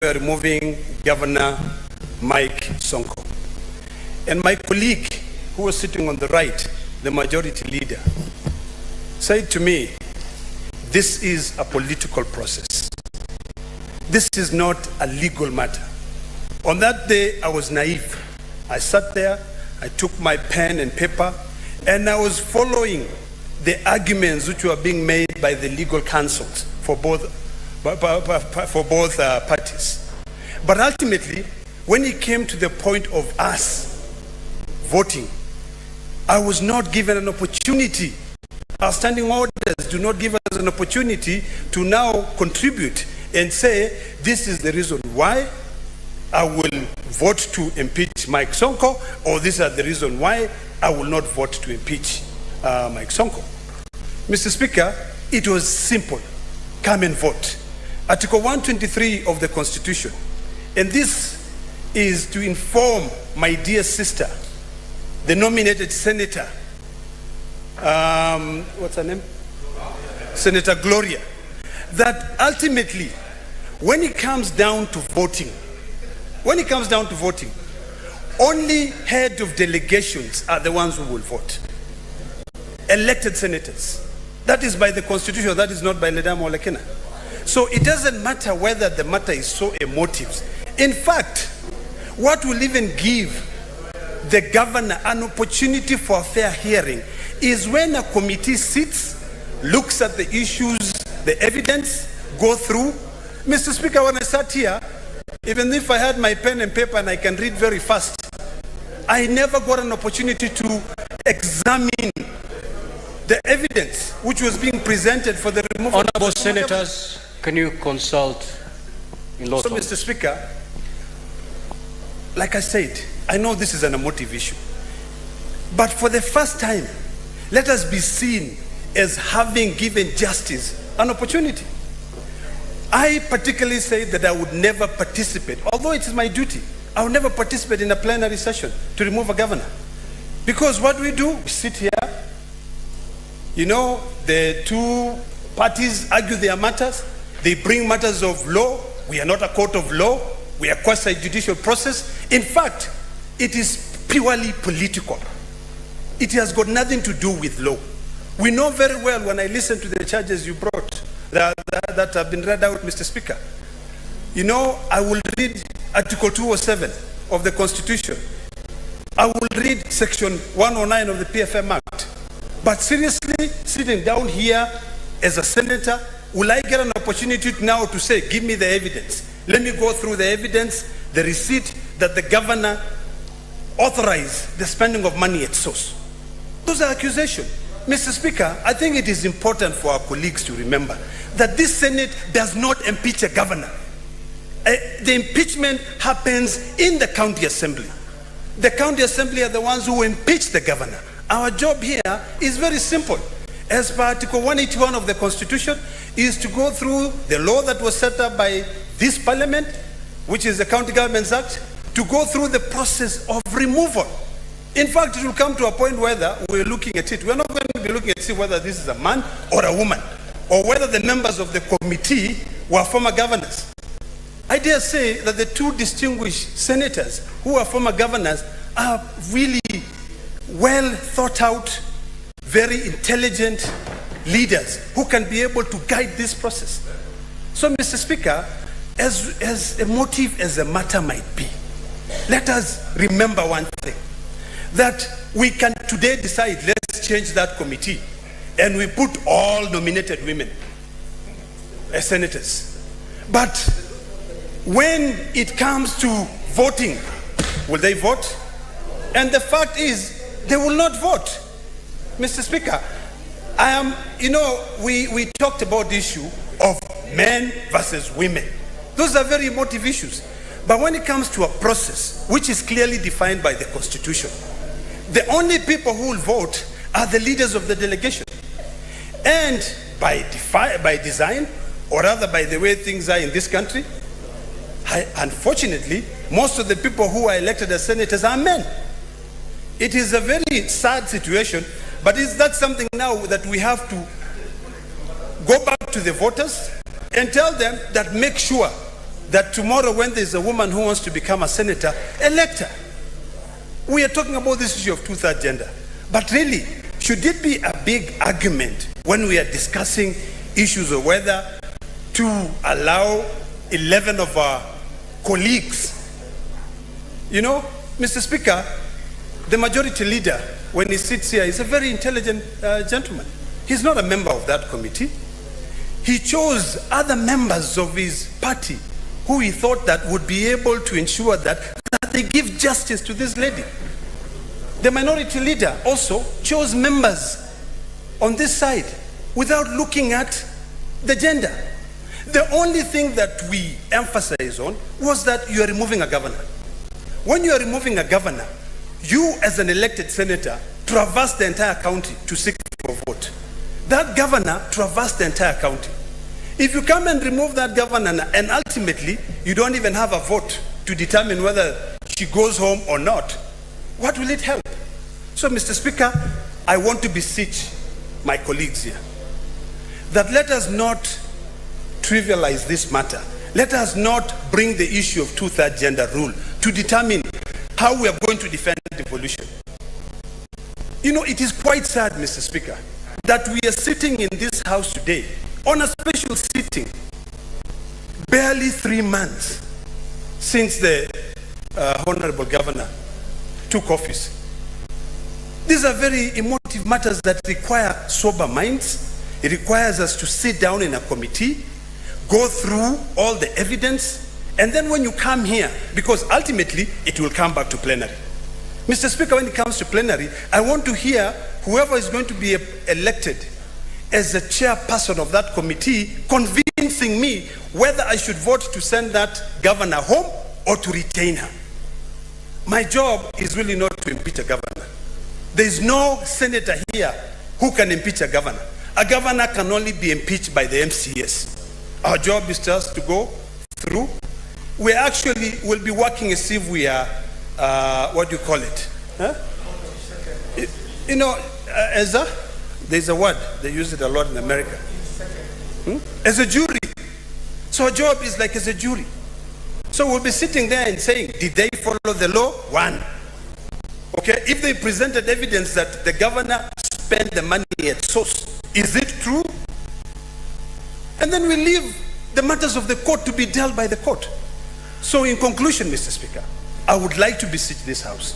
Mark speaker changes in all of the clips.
Speaker 1: were removing Governor Mike Sonko. And my colleague, who was sitting on the right, the majority leader, said to me, this is a political process. This is not a legal matter. On that day, I was naive. I sat there, I took my pen and paper, and I was following the arguments which were being made by the legal counsels for both parties. But ultimately, when it came to the point of us voting, I was not given an opportunity. Our standing orders do not give us an opportunity to now contribute and say, this is the reason why I will vote to impeach Mike Sonko, or these are the reason why I will not vote to impeach Mike Sonko. Mr. Speaker, it was simple. Come and vote. Article 123 of the Constitution. And this is to inform my dear sister, the nominated senator, what's her name? Senator Gloria, that ultimately, when it comes down to voting, only head of delegations are the ones who will vote. Elected senators. That is by the Constitution, that is not by Ledama or Kina. So it doesn't matter whether the matter is so emotive. In fact, what will even give the governor an opportunity for a fair hearing is when a committee sits, looks at the issues, the evidence, go through. Mr. Speaker, when I sat here, even if I had my pen and paper and I can read very fast, I never got an opportunity to examine the evidence which was being presented for the removal.
Speaker 2: Honorable Senators, can you consult in law?
Speaker 1: So, Mr. Speaker, like I said, I know this is an emotive issue, but for the first time, let us be seen as having given justice an opportunity. I particularly say that I would never participate, although it is my duty, I would never participate in a plenary session to remove a governor. Because what we do, we sit here, you know, the two parties argue their matters, they bring matters of law. We are not a court of law, we are a quasi-judicial process. In fact, it is purely political. It has got nothing to do with law. We know very well, when I listen to the charges you brought that have been read out, Mr. Speaker. You know, I will read Article 207 of the Constitution. I will read Section 109 of the PFM Act. But seriously, sitting down here as a senator, will I get an opportunity now to say, give me the evidence? Let me go through the evidence, the receipt that the governor authorized the spending of money at source. Those are accusations. Mr. Speaker, I think it is important for our colleagues to remember that this Senate does not impeach a governor. The impeachment happens in the county assembly. The county assembly are the ones who impeach the governor. Our job here is very simple. As per Article 181 of the Constitution, is to go through the law that was set up by this Parliament, which is the County Governments Act, to go through the process of removal. In fact, it will come to a point whether we're looking at it. We're not going to be looking at it whether this is a man or a woman, or whether the members of the committee were former governors. I dare say that the two distinguished senators who are former governors are really well thought out, very intelligent leaders who can be able to guide this process. So, Mr. Speaker, as emotive as the matter might be, let us remember one thing, that we can today decide, let's change that committee, and we put all nominated women as senators. But when it comes to voting, will they vote? And the fact is, they will not vote. Mr. Speaker, we talked about the issue of men versus women. Those are very emotive issues. But when it comes to a process which is clearly defined by the Constitution, the only people who will vote are the leaders of the delegation. And by design, or rather by the way things are in this country, unfortunately, most of the people who are elected as senators are men. It is a very sad situation, but that's something now that we have to go back to the voters and tell them that make sure that tomorrow when there's a woman who wants to become a senator, elect her. We are talking about this issue of two-thirds gender. But really, should it be a big argument when we are discussing issues of whether to allow 11 of our colleagues? You know, Mr. Speaker, the majority leader, when he sits here, is a very intelligent gentleman. He's not a member of that committee. He chose other members of his party who he thought that would be able to ensure that they give justice to this lady. The minority leader also chose members on this side without looking at the gender. The only thing that we emphasize on was that you are removing a governor. When you are removing a governor, you as an elected senator traverse the entire county to seek for vote. That governor traversed the entire county. If you come and remove that governor and ultimately you don't even have a vote to determine whether she goes home or not, what will it help? So, Mr. Speaker, I want to beseech my colleagues here that let us not trivialize this matter. Let us not bring the issue of two-thirds gender rule to determine how we are going to defend devolution. You know, it is quite sad, Mr. Speaker, that we are sitting in this house today on a special sitting, barely 3 months since the Honorable Governor took office. These are very emotive matters that require sober minds. It requires us to sit down in a committee, go through all the evidence, and then when you come here, because ultimately it will come back to plenary. Mr. Speaker, when it comes to plenary, I want to hear whoever is going to be elected as a chairperson of that committee convincing me whether I should vote to send that governor home or to retain her. My job is really not to impeach a governor. There is no senator here who can impeach a governor. A governor can only be impeached by the MCS. Our job is just to go through. We actually will be working as if we are, what do you call it? Huh? You know, there's a word, they use it a lot in America. As a jury. So our job is like as a jury. So we'll be sitting there and saying, did they follow the law? One. Okay, if they presented evidence that the governor spent the money at source, is it true? And then we leave the matters of the court to be dealt by the court. So in conclusion, Mr. Speaker, I would like to beseech this House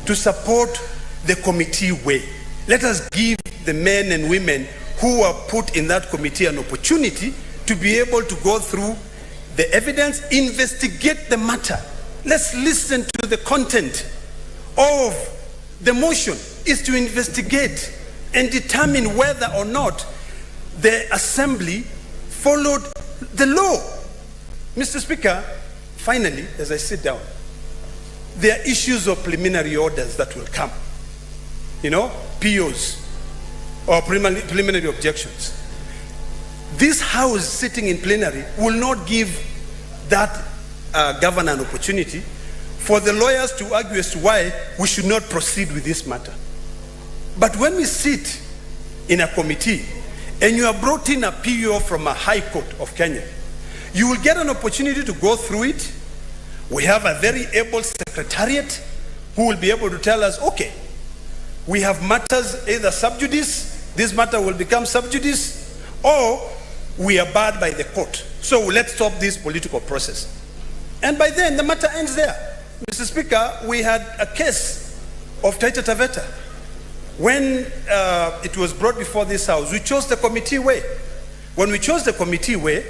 Speaker 1: to support the committee way. Let us give the men and women who are put in that committee an opportunity to be able to go through the evidence, investigate the matter. Let's listen to the content of the motion is to investigate and determine whether or not the assembly followed the law. Mr. Speaker, finally, as I sit down, there are issues of preliminary orders that will come. You know, POs or preliminary objections. This House sitting in plenary will not give that governor an opportunity for the lawyers to argue as to why we should not proceed with this matter. But when we sit in a committee and you are brought in a PO from a high court of Kenya, you will get an opportunity to go through it. We have a very able secretariat who will be able to tell us, okay, we have matters either sub judice, this matter will become sub judice, or we are barred by the court. So let's stop this political process. And by then, the matter ends there. Mr. Speaker, we had a case of Taita Taveta. When it was brought before this House, we chose the committee way. When we chose the committee way,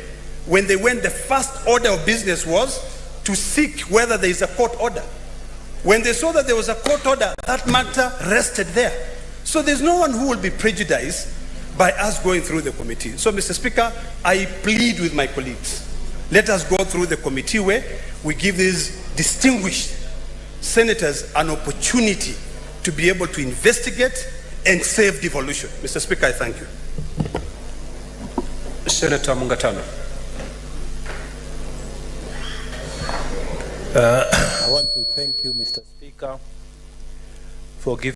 Speaker 1: when they went, the first order of business was to seek whether there is a court order. When they saw that there was a court order, that matter rested there. So there's no one who will be prejudiced by us going through the committee. So, Mr. Speaker, I plead with my colleagues. Let us go through the committee way. We give these distinguished senators an opportunity to be able to investigate and save devolution. Mr. Speaker, I thank you.
Speaker 2: Senator Mwangaza'S.
Speaker 3: I want to thank you, Mr. Speaker, for giving